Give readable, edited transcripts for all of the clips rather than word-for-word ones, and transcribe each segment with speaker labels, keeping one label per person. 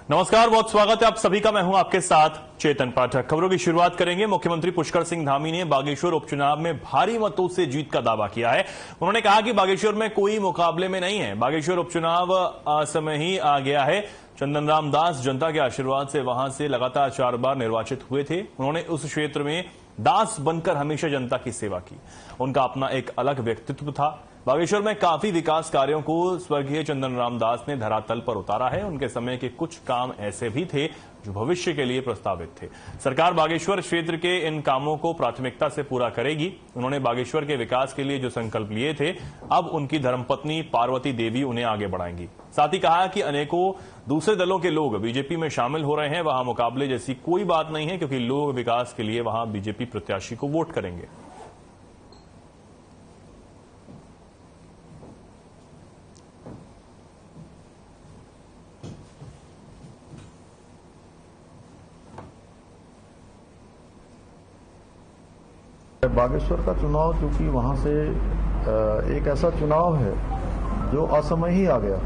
Speaker 1: नमस्कार, बहुत स्वागत है आप सभी का। मैं हूं आपके साथ चेतन पाठक। खबरों की शुरुआत करेंगे। मुख्यमंत्री पुष्कर सिंह धामी ने बागेश्वर उपचुनाव में भारी मतों से जीत का दावा किया है। उन्होंने कहा कि बागेश्वर में कोई मुकाबले में नहीं है। बागेश्वर उपचुनाव असमय ही आ गया है। चंदन राम दास जनता के आशीर्वाद से वहां से लगातार 4 बार निर्वाचित हुए थे। उन्होंने उस क्षेत्र में दास बनकर हमेशा जनता की सेवा की। उनका अपना एक अलग व्यक्तित्व था। बागेश्वर में काफी विकास कार्यों को स्वर्गीय चंदन राम दास ने धरातल पर उतारा है। उनके समय के कुछ काम ऐसे भी थे जो भविष्य के लिए प्रस्तावित थे। सरकार बागेश्वर क्षेत्र के इन कामों को प्राथमिकता से पूरा करेगी। उन्होंने बागेश्वर के विकास के लिए जो संकल्प लिए थे, अब उनकी धर्मपत्नी पार्वती देवी उन्हें आगे बढ़ाएंगी। साथ ही कहा कि अनेकों दूसरे दलों के लोग बीजेपी में शामिल हो रहे हैं। वहां मुकाबले जैसी कोई बात नहीं है, क्योंकि लोग विकास के लिए वहां बीजेपी प्रत्याशी को वोट करेंगे।
Speaker 2: बागेश्वर का चुनाव चूंकि वहां से एक ऐसा चुनाव है जो असमय ही आ गया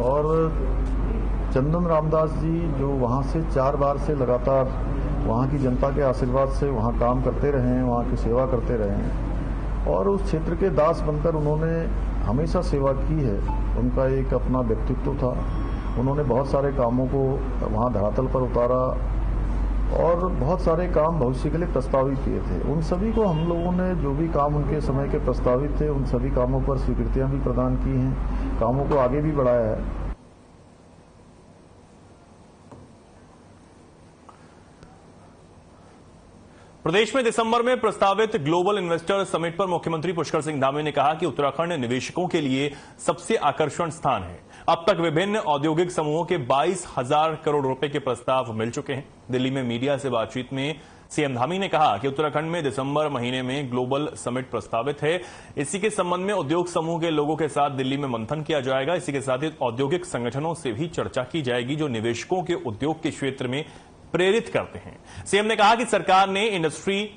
Speaker 2: और चंदन रामदास जी जो वहां से 4 बार से लगातार वहां की जनता के आशीर्वाद से वहां काम करते रहे हैं, वहां की सेवा करते रहे हैं और उस क्षेत्र के दास बनकर उन्होंने हमेशा सेवा की है। उनका एक अपना व्यक्तित्व था। उन्होंने बहुत सारे कामों को वहां धरातल पर उतारा और बहुत सारे काम भविष्य के लिए प्रस्तावित किए थे। उन सभी को हम लोगों ने जो भी काम उनके समय के प्रस्तावित थे, उन सभी कामों पर स्वीकृतियां भी प्रदान की हैं, कामों को आगे भी बढ़ाया है।
Speaker 1: प्रदेश में दिसंबर में प्रस्तावित ग्लोबल इन्वेस्टर समिट पर मुख्यमंत्री पुष्कर सिंह धामी ने कहा कि उत्तराखंड निवेशकों के लिए सबसे आकर्षण स्थान है। अब तक विभिन्न औद्योगिक समूहों के 22,000 करोड़ रुपए के प्रस्ताव मिल चुके हैं। दिल्ली में मीडिया से बातचीत में सीएम धामी ने कहा कि उत्तराखंड में दिसंबर महीने में ग्लोबल समिट प्रस्तावित है। इसी के संबंध में उद्योग समूह के लोगों के साथ दिल्ली में मंथन किया जाएगा। इसी के साथ ही औद्योगिक संगठनों से भी चर्चा की जाएगी जो निवेशकों के उद्योग के क्षेत्र में प्रेरित करते हैं। सीएम ने कहा कि सरकार ने इंडस्ट्री,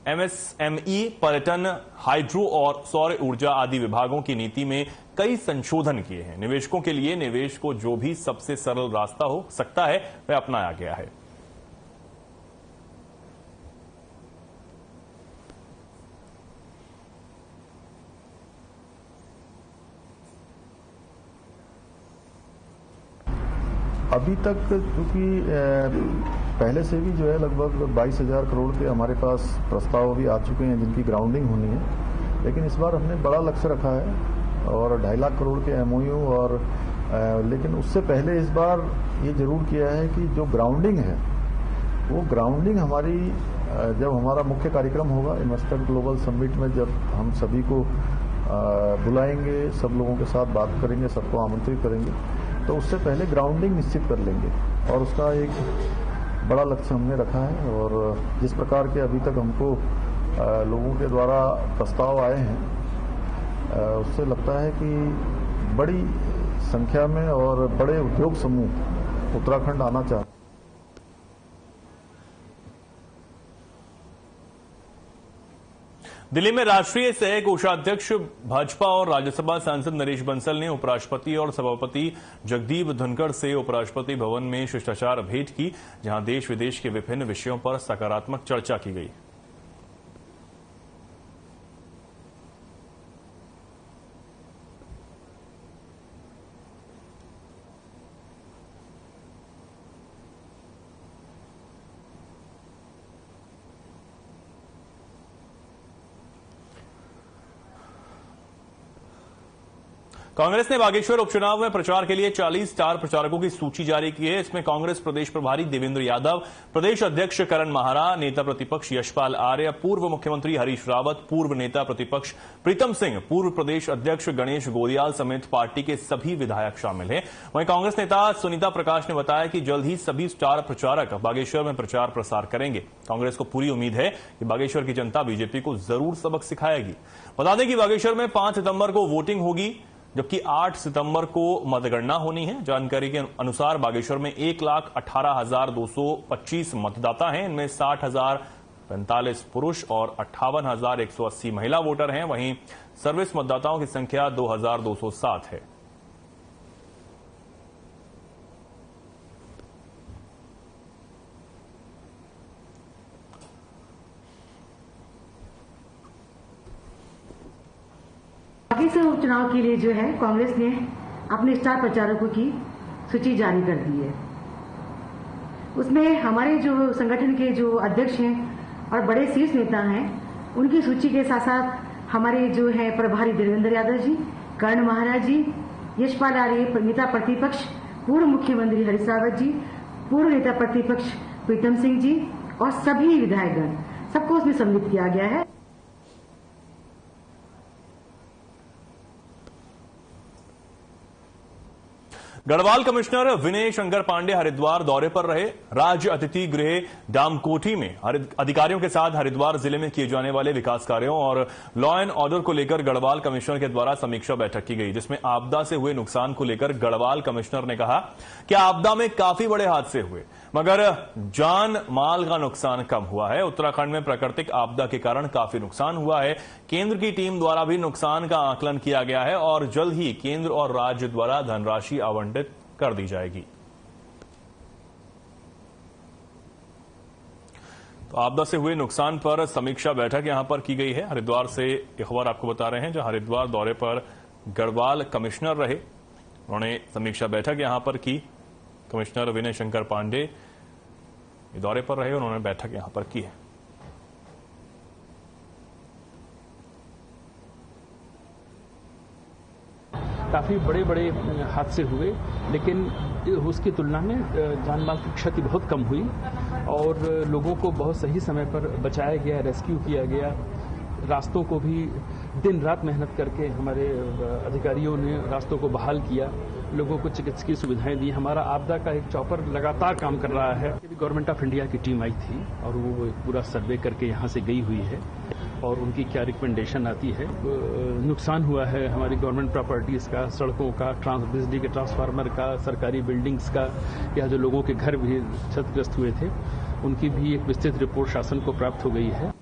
Speaker 1: एमएसएमई, पर्यटन, हाइड्रो और सौर ऊर्जा आदि विभागों की नीति में कई संशोधन किए हैं। निवेशकों के लिए निवेश को जो भी सबसे सरल रास्ता हो सकता है वह अपनाया गया है।
Speaker 2: अभी तक क्योंकि पहले से भी जो है लगभग 22,000 करोड़ के हमारे पास प्रस्ताव भी आ चुके हैं जिनकी ग्राउंडिंग होनी है, लेकिन इस बार हमने बड़ा लक्ष्य रखा है और 2.5 लाख करोड़ के एमओयू और लेकिन उससे पहले इस बार ये जरूर किया है कि जो ग्राउंडिंग है वो ग्राउंडिंग हमारी जब हमारा मुख्य कार्यक्रम होगा इन्वेस्टर ग्लोबल समिट में, जब हम सभी को बुलाएंगे, सब लोगों के साथ बात करेंगे, सबको आमंत्रित करेंगे, तो उससे पहले ग्राउंडिंग निश्चित कर लेंगे और उसका एक बड़ा लक्ष्य हमने रखा है। और जिस प्रकार के अभी तक हमको लोगों के द्वारा प्रस्ताव आए हैं, उससे लगता है कि बड़ी संख्या में और बड़े उद्योग समूह उत्तराखंड आना चाहते हैं।
Speaker 1: दिल्ली में राष्ट्रीय सह कोषाध्यक्ष भाजपा और राज्यसभा सांसद नरेश बंसल ने उपराष्ट्रपति और सभापति जगदीप धनखड़ से उपराष्ट्रपति भवन में शिष्टाचार भेंट की, जहां देश विदेश के विभिन्न विषयों पर सकारात्मक चर्चा की गई। कांग्रेस ने बागेश्वर उपचुनाव में प्रचार के लिए 40 स्टार प्रचारकों की सूची जारी की है। इसमें कांग्रेस प्रदेश प्रभारी देवेंद्र यादव, प्रदेश अध्यक्ष करण माहरा, नेता प्रतिपक्ष यशपाल आर्य, पूर्व मुख्यमंत्री हरीश रावत, पूर्व नेता प्रतिपक्ष प्रीतम सिंह, पूर्व प्रदेश अध्यक्ष गणेश गोरियाल समेत पार्टी के सभी विधायक शामिल हैं। वहीं कांग्रेस नेता सुनीता प्रकाश ने बताया कि जल्द ही सभी स्टार प्रचारक बागेश्वर में प्रचार प्रसार करेंगे। कांग्रेस को पूरी उम्मीद है कि बागेश्वर की जनता बीजेपी को जरूर सबक सिखाएगी। बता दें कि बागेश्वर में 5 सितंबर को वोटिंग होगी, जबकि 8 सितंबर को मतगणना होनी है। जानकारी के अनुसार बागेश्वर में 1,18,225 मतदाता हैं। इनमें 60,045 पुरुष और 58,180 महिला वोटर हैं। वहीं सर्विस मतदाताओं की संख्या 2,207 है।
Speaker 3: बागेश्वर उपचुनाव के लिए जो है कांग्रेस ने अपने स्टार प्रचारकों की सूची जारी कर दी है। उसमें हमारे जो संगठन के जो अध्यक्ष हैं और बड़े शीर्ष नेता हैं, उनकी सूची के साथ साथ हमारे जो है प्रभारी देवेंद्र यादव जी, कर्ण महाराज जी, यशपाल आर्य नेता प्रतिपक्ष, पूर्व मुख्यमंत्री हरीश रावत जी, पूर्व नेता प्रतिपक्ष प्रीतम सिंह जी और सभी विधायकगण, सबको उसमें सम्मिलित किया गया है।
Speaker 1: गढ़वाल कमिश्नर विनय शंकर पांडे हरिद्वार दौरे पर रहे। राज्य अतिथि गृह डामकोठी में अधिकारियों के साथ हरिद्वार जिले में किए जाने वाले विकास कार्यों और लॉ एंड ऑर्डर को लेकर गढ़वाल कमिश्नर के द्वारा समीक्षा बैठक की गई, जिसमें आपदा से हुए नुकसान को लेकर गढ़वाल कमिश्नर ने कहा कि आपदा में काफी बड़े हादसे हुए, मगर जान माल का नुकसान कम हुआ है। उत्तराखंड में प्राकृतिक आपदा के कारण काफी नुकसान हुआ है। केंद्र की टीम द्वारा भी नुकसान का आकलन किया गया है और जल्द ही केंद्र और राज्य द्वारा धनराशि आवंटित कर दी जाएगी। तो आपदा से हुए नुकसान पर समीक्षा बैठक यहां पर की गई है। हरिद्वार से एक खबर आपको बता रहे हैं, जहां हरिद्वार दौरे पर गढ़वाल कमिश्नर रहे, उन्होंने समीक्षा बैठक यहां पर की। कमिश्नर विनय शंकर पांडे दौरे पर रहे, उन्होंने बैठक यहां पर की है।
Speaker 4: काफ़ी बड़े बड़े हादसे हुए, लेकिन उसकी तुलना में जान माल की क्षति बहुत कम हुई और लोगों को बहुत सही समय पर बचाया गया, रेस्क्यू किया गया। रास्तों को भी दिन रात मेहनत करके हमारे अधिकारियों ने रास्तों को बहाल किया, लोगों को चिकित्सकीय सुविधाएं दी। हमारा आपदा का एक चॉपर लगातार काम कर रहा है। गवर्नमेंट ऑफ इंडिया की टीम आई थी और वो पूरा सर्वे करके यहाँ से गई हुई है और उनकी क्या रिकमेंडेशन आती है। नुकसान हुआ है हमारी गवर्नमेंट प्रॉपर्टीज का, सड़कों का, बिजली के ट्रांसफार्मर का, सरकारी बिल्डिंग्स का, या जो लोगों के घर भी क्षतिग्रस्त हुए थे उनकी भी एक विस्तृत रिपोर्ट शासन को प्राप्त हो गई है।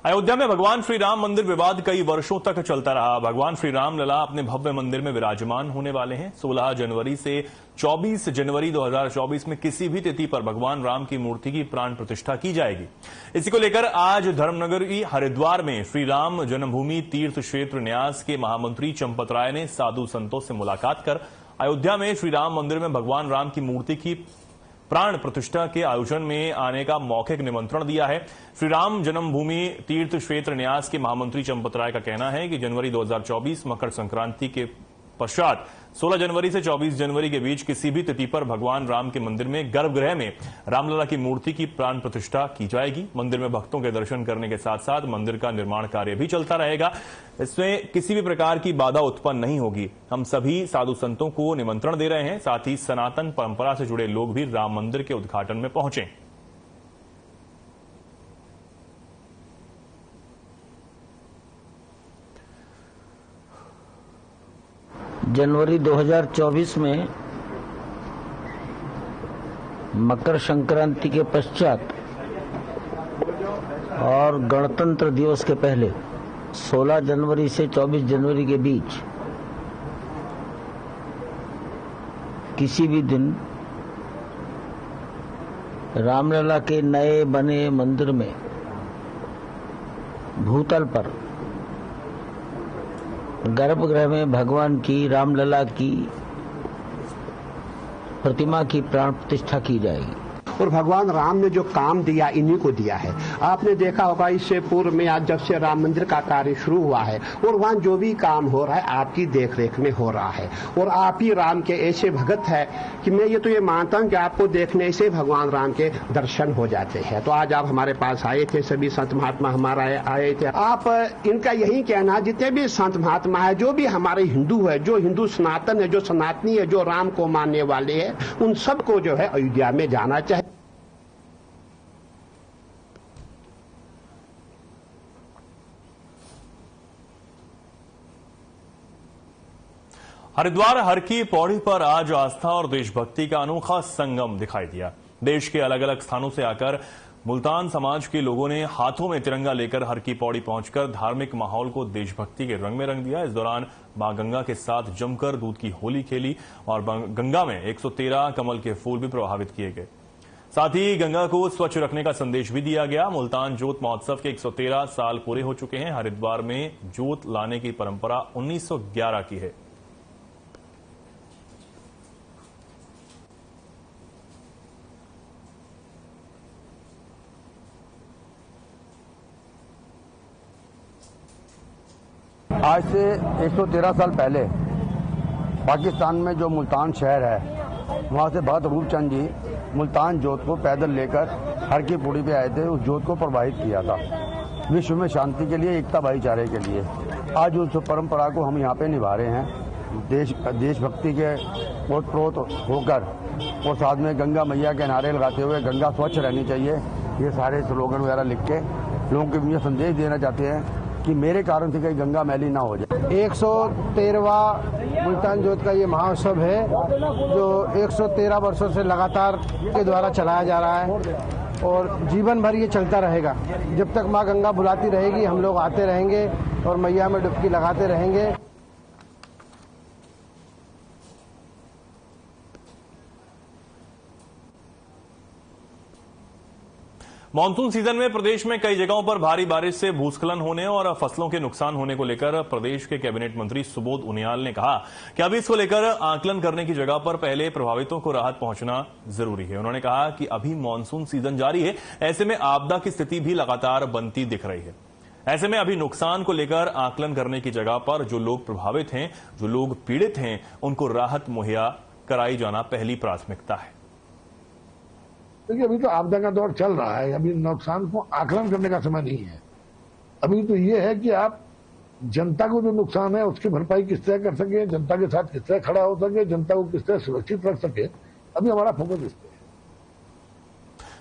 Speaker 1: अयोध्या में भगवान श्री राम मंदिर विवाद कई वर्षों तक चलता रहा। भगवान श्री राम लला अपने भव्य मंदिर में विराजमान होने वाले हैं। 16 जनवरी से 24 जनवरी 2024 में किसी भी तिथि पर भगवान राम की मूर्ति की प्राण प्रतिष्ठा की जाएगी। इसी को लेकर आज धर्मनगरी हरिद्वार में श्री राम जन्मभूमि तीर्थ क्षेत्र न्यास के महामंत्री चंपत राय ने साधु संतों से मुलाकात कर अयोध्या में श्री राम मंदिर में भगवान राम की मूर्ति की प्राण प्रतिष्ठा के आयोजन में आने का मौखिक निमंत्रण दिया है। श्री राम जन्मभूमि तीर्थ क्षेत्र न्यास के महामंत्री चंपत राय का कहना है कि जनवरी 2024 मकर संक्रांति के पश्चात 16 जनवरी से 24 जनवरी के बीच किसी भी तिथि पर भगवान राम के मंदिर में गर्भगृह में रामलला की मूर्ति की प्राण प्रतिष्ठा की जाएगी। मंदिर में भक्तों के दर्शन करने के साथ साथ मंदिर का निर्माण कार्य भी चलता रहेगा। इसमें किसी भी प्रकार की बाधा उत्पन्न नहीं होगी। हम सभी साधु संतों को निमंत्रण दे रहे हैं, साथ ही सनातन परंपरा से जुड़े लोग भी राम मंदिर के उद्घाटन में पहुंचे।
Speaker 5: जनवरी 2024 में मकर संक्रांति के पश्चात और गणतंत्र दिवस के पहले 16 जनवरी से 24 जनवरी के बीच किसी भी दिन रामलला के नए बने मंदिर में भूतल पर गर्भगृह में भगवान की रामलला की प्रतिमा की प्राण प्रतिष्ठा की जाएगी।
Speaker 6: और भगवान राम ने जो काम दिया इन्हीं को दिया है। आपने देखा होगा इससे पूर्व में आज जब से राम मंदिर का कार्य शुरू हुआ है और वहाँ जो भी काम हो रहा है आपकी देखरेख में हो रहा है और आप ही राम के ऐसे भगत है कि मैं ये मानता हूँ कि आपको देखने से भगवान राम के दर्शन हो जाते हैं। तो आज आप हमारे पास आए थे, सभी संत महात्मा हमारा आए थे। आप इनका यही कहना, जितने भी संत महात्मा है, जो भी हमारे हिंदू है, जो हिंदू सनातन है, जो सनातनी है, जो राम को मानने वाले हैं, उन सबको जो है अयोध्या में जाना चाहिए।
Speaker 1: हरिद्वार हर की पौड़ी पर आज आस्था और देशभक्ति का अनोखा संगम दिखाई दिया। देश के अलग अलग स्थानों से आकर मुल्तान समाज के लोगों ने हाथों में तिरंगा लेकर हर की पौड़ी पहुंचकर धार्मिक माहौल को देशभक्ति के रंग में रंग दिया। इस दौरान मां गंगा के साथ जमकर दूध की होली खेली और गंगा में 113 कमल के फूल भी प्रवाहित किए गए। साथ ही गंगा को स्वच्छ रखने का संदेश भी दिया गया। मुल्तान जोत महोत्सव के 113 साल पूरे हो चुके हैं। हरिद्वार में जोत लाने की परंपरा 1911 की है।
Speaker 7: आज से 113 साल पहले पाकिस्तान में जो मुल्तान शहर है, वहाँ से भगत रूपचंद जी मुल्तान जोत को पैदल लेकर हर की पौड़ी पे आए थे। उस जोत को प्रवाहित किया था विश्व में शांति के लिए, एकता भाईचारे के लिए। आज उस परंपरा को हम यहाँ पे निभा रहे हैं देशभक्ति के ओतप्रोत होकर, और साथ में गंगा मैया के नारे लगाते हुए गंगा स्वच्छ रहनी चाहिए, ये सारे स्लोगन वगैरह लिख के लोगों को ये संदेश देना चाहते हैं कि मेरे कारण से कहीं गंगा मैली ना हो जाए।
Speaker 8: 113वां मुल्तान जोत का ये महोत्सव है जो 113 वर्षों से लगातार के द्वारा चलाया जा रहा है और जीवन भर ये चलता रहेगा। जब तक माँ गंगा बुलाती रहेगी हम लोग आते रहेंगे और मैया में डुबकी लगाते रहेंगे।
Speaker 1: मानसून सीजन में प्रदेश में कई जगहों पर भारी बारिश से भूस्खलन होने और फसलों के नुकसान होने को लेकर प्रदेश के कैबिनेट मंत्री सुबोध उनियाल ने कहा कि अभी इसको लेकर आकलन करने की जगह पर पहले प्रभावितों को राहत पहुंचना जरूरी है। उन्होंने कहा कि अभी मानसून सीजन जारी है, ऐसे में आपदा की स्थिति भी लगातार बनती दिख रही है। ऐसे में अभी नुकसान को लेकर आकलन करने की जगह पर जो लोग प्रभावित हैं, जो लोग पीड़ित हैं, उनको राहत मुहैया कराई जाना पहली प्राथमिकता है।
Speaker 9: देखिए, अभी तो आपदा का दौर चल रहा है, अभी नुकसान को आकलन करने का समय नहीं है। अभी तो ये है कि आप जनता को जो नुकसान है उसकी भरपाई किस तरह कर सके, जनता के साथ किस तरह खड़ा हो सके, जनता को किस तरह सुरक्षित रख सके, अभी हमारा फोकस इस पे है।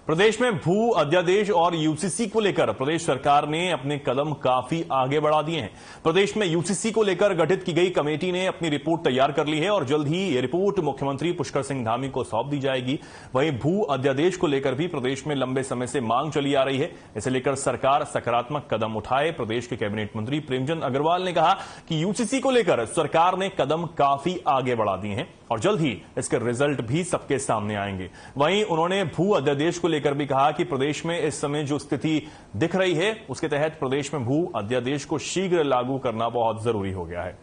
Speaker 1: प्रदेश में भू अध्यादेश और यूसीसी को लेकर प्रदेश सरकार ने अपने कदम काफी आगे बढ़ा दिए हैं। प्रदेश में यूसीसी को लेकर गठित की गई कमेटी ने अपनी रिपोर्ट तैयार कर ली है और जल्द ही ये रिपोर्ट मुख्यमंत्री पुष्कर सिंह धामी को सौंप दी जाएगी। वहीं भू अध्यादेश को लेकर भी प्रदेश में लंबे समय से मांग चली आ रही है। इसे लेकर सरकार सकारात्मक कदम उठाए। प्रदेश के कैबिनेट मंत्री प्रेमचंद अग्रवाल ने कहा कि यूसीसी को लेकर सरकार ने कदम काफी आगे बढ़ा दिए हैं और जल्द ही इसके रिजल्ट भी सबके सामने आएंगे। वहीं उन्होंने भू अध्यादेश को लेकर भी कहा कि प्रदेश में इस समय जो स्थिति दिख रही है उसके तहत प्रदेश में भू अध्यादेश को शीघ्र लागू करना बहुत जरूरी हो गया है।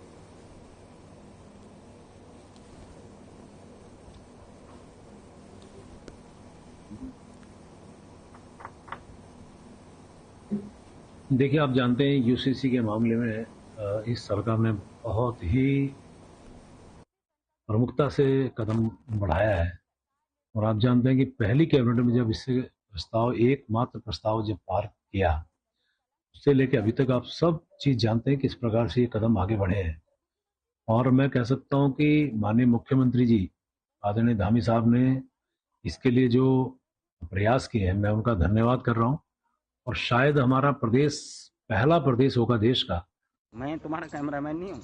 Speaker 10: देखिए, आप जानते हैं यूसीसी के मामले में इस सरकार ने बहुत ही प्रमुखता से कदम बढ़ाया है और आप जानते हैं कि पहली कैबिनेट में जब इससे प्रस्ताव, एकमात्र प्रस्ताव जब पार किया, उससे लेकर अभी तक आप सब चीज जानते हैं कि इस प्रकार से ये कदम आगे बढ़े हैं। और मैं कह सकता हूं कि माननीय मुख्यमंत्री जी आदरणीय धामी साहब ने इसके लिए जो प्रयास किए हैं, मैं उनका धन्यवाद कर रहा हूं। और शायद हमारा प्रदेश पहला प्रदेश होगा देश का।
Speaker 5: मैं तुम्हारा कैमरामैन नहीं हूँ।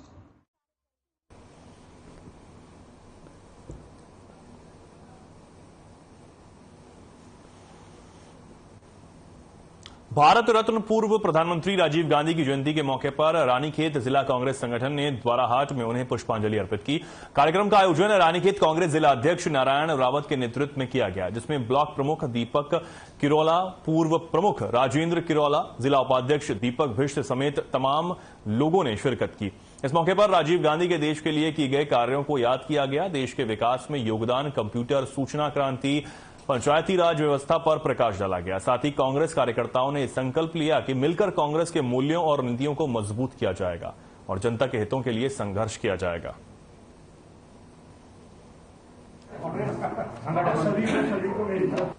Speaker 1: भारत रत्न पूर्व प्रधानमंत्री राजीव गांधी की जयंती के मौके पर रानीखेत जिला कांग्रेस संगठन ने द्वाराहाट में उन्हें पुष्पांजलि अर्पित की। कार्यक्रम का आयोजन रानीखेत कांग्रेस जिला अध्यक्ष नारायण रावत के नेतृत्व में किया गया, जिसमें ब्लॉक प्रमुख दीपक किरोला, पूर्व प्रमुख राजेंद्र किरोला, जिला उपाध्यक्ष दीपक भिष्ट समेत तमाम लोगों ने शिरकत की। इस मौके पर राजीव गांधी के देश के लिए किए गए कार्यों को याद किया गया। देश के विकास में योगदान, कंप्यूटर, सूचना क्रांति, पंचायती राज व्यवस्था पर प्रकाश डाला गया। साथ ही कांग्रेस कार्यकर्ताओं ने संकल्प लिया कि मिलकर कांग्रेस के मूल्यों और नीतियों को मजबूत किया जाएगा और जनता के हितों के लिए संघर्ष किया जाएगा।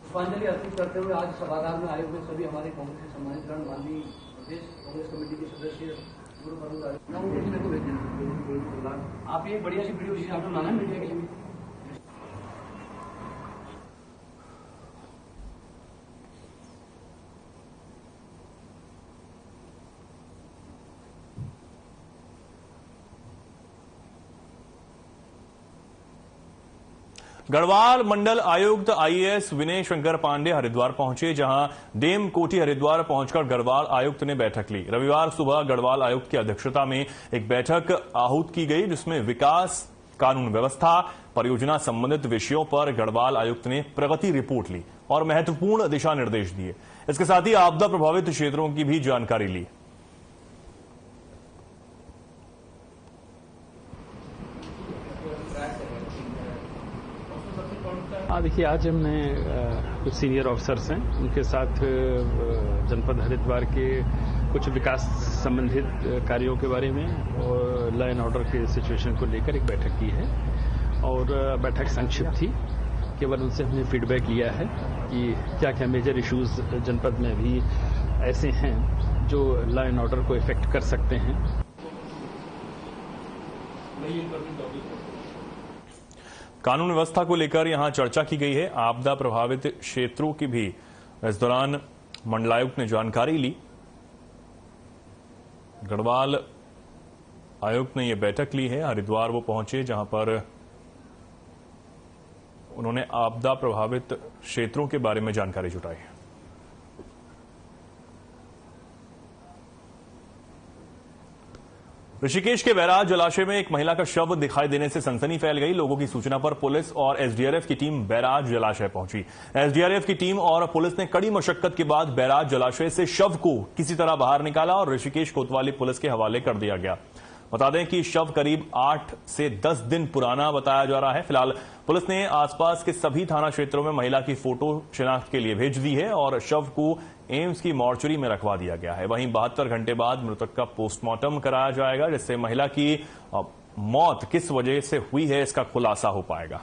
Speaker 11: पुष्पांजलि अर्पित करते हुए आज सभागार में आए हुए सभी हमारे कांग्रेस के सम्मानित माननीय प्रदेश कांग्रेस कमेटी के सदस्य, आप ये बढ़िया सी वीडियो आपने बनाना मीडिया के लिए।
Speaker 1: गढ़वाल मंडल आयुक्त आईएएस विनय शंकर पांडे हरिद्वार पहुंचे, जहां डेम कोठी हरिद्वार पहुंचकर गढ़वाल आयुक्त ने बैठक ली। रविवार सुबह गढ़वाल आयुक्त की अध्यक्षता में एक बैठक आहूत की गई, जिसमें विकास, कानून व्यवस्था, परियोजना संबंधित विषयों पर गढ़वाल आयुक्त ने प्रगति रिपोर्ट ली और महत्वपूर्ण दिशा निर्देश दिए। इसके साथ ही आपदा प्रभावित क्षेत्रों की भी जानकारी ली।
Speaker 4: देखिए, आज हमने कुछ सीनियर ऑफिसर्स हैं, उनके साथ जनपद हरिद्वार के कुछ विकास संबंधित कार्यों के बारे में और लॉ एंड ऑर्डर के सिचुएशन को लेकर एक बैठक की है। और बैठक संक्षिप्त थी, केवल उनसे हमने फीडबैक लिया है कि क्या क्या मेजर इश्यूज जनपद में भी ऐसे हैं जो लॉ एंड ऑर्डर को इफेक्ट कर सकते हैं।
Speaker 1: कानून व्यवस्था को लेकर यहां चर्चा की गई है। आपदा प्रभावित क्षेत्रों की भी इस दौरान मंडलायुक्त ने जानकारी ली। गढ़वाल आयुक्त ने यह बैठक ली है। हरिद्वार वो पहुंचे, जहां पर उन्होंने आपदा प्रभावित क्षेत्रों के बारे में जानकारी जुटाई। ऋषिकेश के बैराज जलाशय में एक महिला का शव दिखाई देने से सनसनी फैल गई। लोगों की सूचना पर पुलिस और एसडीआरएफ की टीम बैराज जलाशय पहुंची। एसडीआरएफ की टीम और पुलिस ने कड़ी मशक्कत के बाद बैराज जलाशय से शव को किसी तरह बाहर निकाला और ऋषिकेश कोतवाली पुलिस के हवाले कर दिया गया। बता दें कि शव करीब 8 से 10 दिन पुराना बताया जा रहा है। फिलहाल पुलिस ने आसपास के सभी थाना क्षेत्रों में महिला की फोटो शिनाख्त के लिए भेज दी है और शव को एम्स की मॉर्चरी में रखवा दिया गया है। वहीं 72 घंटे बाद मृतक का पोस्टमार्टम कराया जाएगा, जिससे महिला की मौत किस वजह से हुई है इसका खुलासा हो पाएगा।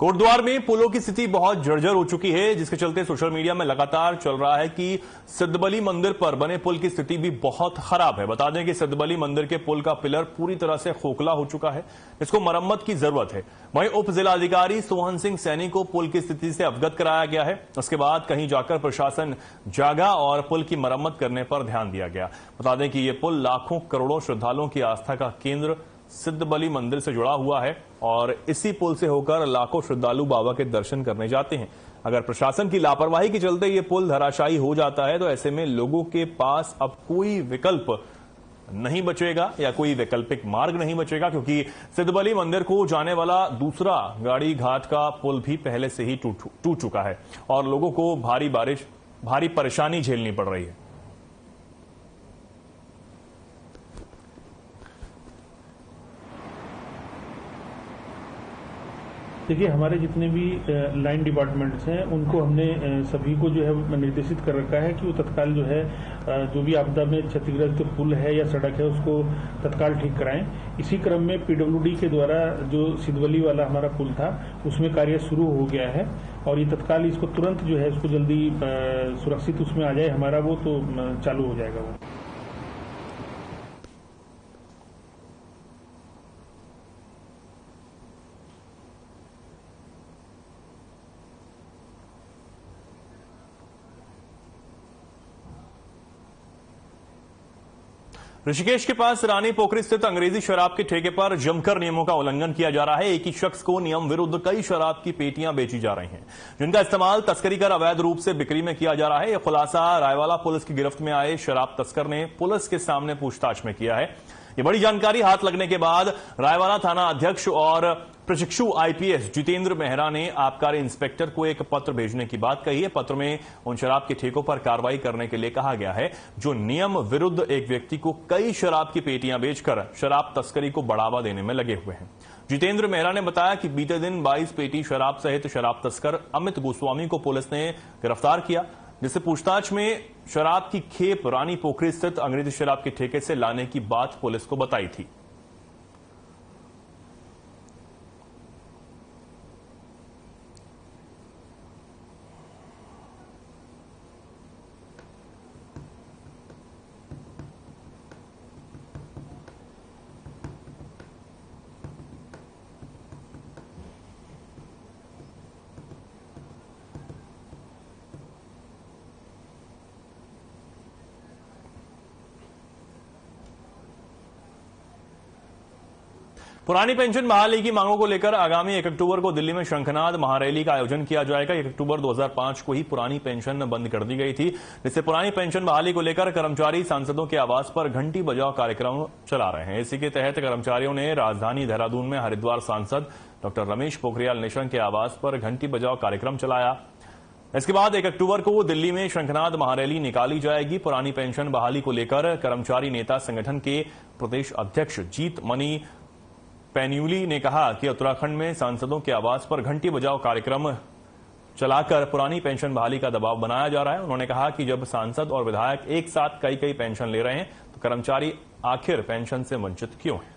Speaker 1: कोटद्वार में पुलों की स्थिति बहुत जर्जर हो चुकी है, जिसके चलते सोशल मीडिया में लगातार चल रहा है कि सिद्धबली मंदिर पर बने पुल की स्थिति भी बहुत खराब है। बता दें कि सिद्धबली मंदिर के पुल का पिलर पूरी तरह से खोखला हो चुका है, इसको मरम्मत की जरूरत है। वहीं उप जिलाधिकारी सोहन सिंह सैनी को पुल की स्थिति से अवगत कराया गया है। उसके बाद कहीं जाकर प्रशासन जागा और पुल की मरम्मत करने पर ध्यान दिया गया। बता दें कि यह पुल लाखों करोड़ों श्रद्धालुओं की आस्था का केंद्र सिद्धबली मंदिर से जुड़ा हुआ है और इसी पुल से होकर लाखों श्रद्धालु बाबा के दर्शन करने जाते हैं। अगर प्रशासन की लापरवाही के चलते ये पुल धराशायी हो जाता है तो ऐसे में लोगों के पास अब कोई विकल्प नहीं बचेगा या कोई वैकल्पिक मार्ग नहीं बचेगा, क्योंकि सिद्धबली मंदिर को जाने वाला दूसरा गाड़ी घाट का पुल भी पहले से ही टूट चुका है और लोगों को भारी परेशानी झेलनी पड़ रही है।
Speaker 12: देखिए, हमारे जितने भी लाइन डिपार्टमेंट्स हैं उनको हमने सभी को जो है निर्देशित कर रखा है कि वो तत्काल जो है जो भी आपदा में क्षतिग्रस्त पुल है या सड़क है उसको तत्काल ठीक कराएं। इसी क्रम में पीडब्ल्यूडी के द्वारा जो सिद्धबली वाला हमारा पुल था उसमें कार्य शुरू हो गया है और ये तत्काल इसको तुरंत जो है इसको जल्दी सुरक्षित उसमें आ जाए हमारा वो तो चालू हो जाएगा वो।
Speaker 1: ऋषिकेश के पास रानी पोखरी स्थित अंग्रेजी शराब के ठेके पर जमकर नियमों का उल्लंघन किया जा रहा है। एक ही शख्स को नियम विरुद्ध कई शराब की पेटियां बेची जा रही हैं, जिनका इस्तेमाल तस्करी कर अवैध रूप से बिक्री में किया जा रहा है। यह खुलासा रायवाला पुलिस की गिरफ्त में आए शराब तस्कर ने पुलिस के सामने पूछताछ में किया है। ये बड़ी जानकारी हाथ लगने के बाद रायवाला थाना अध्यक्ष और प्रशिक्षु आईपीएस जितेंद्र मेहरा ने आबकारी इंस्पेक्टर को एक पत्र भेजने की बात कही है। पत्र में उन शराब के ठेकों पर कार्रवाई करने के लिए कहा गया है जो नियम विरुद्ध एक व्यक्ति को कई शराब की पेटियां बेचकर शराब तस्करी को बढ़ावा देने में लगे हुए हैं। जितेंद्र मेहरा ने बताया कि बीते दिन 22 पेटी शराब सहित शराब तस्कर अमित गोस्वामी को पुलिस ने गिरफ्तार किया, जिससे पूछताछ में शराब की खेप रानी पोखरी स्थित अंग्रेजी शराब के ठेके से लाने की बात पुलिस को बताई थी। पुरानी पेंशन बहाली की मांगों को लेकर आगामी 1 अक्टूबर को दिल्ली में शंखनाद महारैली का आयोजन किया जाएगा। 1 अक्टूबर 2005 को ही पुरानी पेंशन बंद कर दी गई थी, जिससे पुरानी पेंशन बहाली को लेकर कर्मचारी सांसदों के आवास पर घंटी बजाओ कार्यक्रम चला रहे हैं। इसी के तहत कर्मचारियों ने राजधानी देहरादून में हरिद्वार सांसद डॉक्टर रमेश पोखरियाल निशंक के आवास पर घंटी बजाओ कार्यक्रम चलाया। इसके बाद 1 अक्टूबर को दिल्ली में शंखनाद महारैली निकाली जाएगी। पुरानी पेंशन बहाली को लेकर कर्मचारी नेता संगठन के प्रदेश अध्यक्ष जीत मनी पैन्यूली ने कहा कि उत्तराखंड में सांसदों के आवास पर घंटी बजाओ कार्यक्रम चलाकर पुरानी पेंशन बहाली का दबाव बनाया जा रहा है। उन्होंने कहा कि जब सांसद और विधायक एक साथ कई पेंशन ले रहे हैं तो कर्मचारी आखिर पेंशन से वंचित क्यों हैं।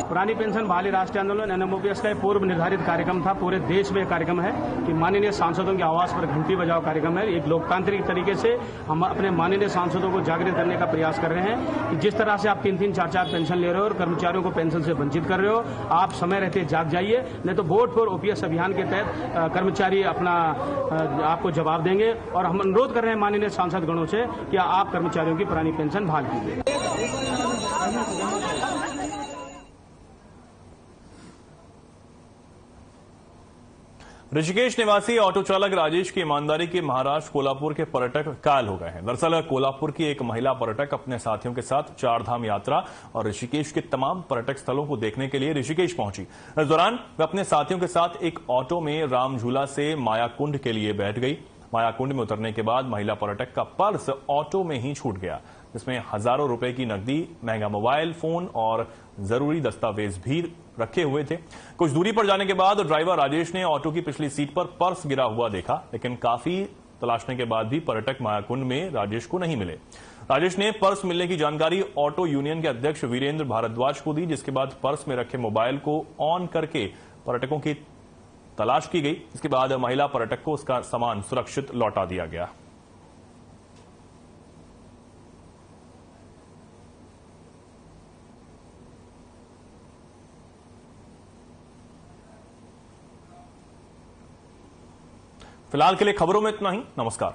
Speaker 4: पुरानी पेंशन बहाली राष्ट्रीय आंदोलन एनएमओपीएस का पूर्व निर्धारित कार्यक्रम था। पूरे देश में कार्यक्रम है कि माननीय सांसदों के आवास पर घंटी बजाओ कार्यक्रम है। एक लोकतांत्रिक तरीके से हम अपने माननीय सांसदों को जागृत करने का प्रयास कर रहे हैं कि जिस तरह से आप 3-3, 4-4 पेंशन ले रहे हो और कर्मचारियों को पेंशन से वंचित कर रहे हो, आप समय रहते जाग जाइए, नहीं तो वोट फॉर ओपीएस अभियान के तहत कर्मचारी अपना आपको जवाब देंगे। और हम अनुरोध कर रहे हैं माननीय सांसद गणों से कि आप कर्मचारियों की पुरानी पेंशन बहाल कीजिए।
Speaker 1: ऋषिकेश निवासी ऑटो चालक राजेश की ईमानदारी के महाराष्ट्र कोल्हापुर के पर्यटक कायल हो गए हैं। दरअसल कोल्हापुर की एक महिला पर्यटक अपने साथियों के साथ 4 धाम यात्रा और ऋषिकेश के तमाम पर्यटक स्थलों को देखने के लिए ऋषिकेश पहुंची। इस दौरान वे अपने साथियों के साथ एक ऑटो में रामझूला से मायाकुंड के लिए बैठ गई। मायाकुंड में उतरने के बाद महिला पर्यटक का पर्स ऑटो में ही छूट गया, जिसमें हजारों रुपए की नकदी, महंगा मोबाइल फोन और जरूरी दस्तावेज भी रखे हुए थे। कुछ दूरी पर जाने के बाद ड्राइवर राजेश ने ऑटो की पिछली सीट पर पर्स गिरा हुआ देखा, लेकिन काफी तलाशने के बाद भी पर्यटक मायाकुंड में राजेश को नहीं मिले। राजेश ने पर्स मिलने की जानकारी ऑटो यूनियन के अध्यक्ष वीरेंद्र भारद्वाज को दी, जिसके बाद पर्स में रखे मोबाइल को ऑन करके पर्यटकों की तलाश की गई। इसके बाद महिला पर्यटक को उसका सामान सुरक्षित लौटा दिया गया। फिलहाल के लिए खबरों में इतना ही। नमस्कार।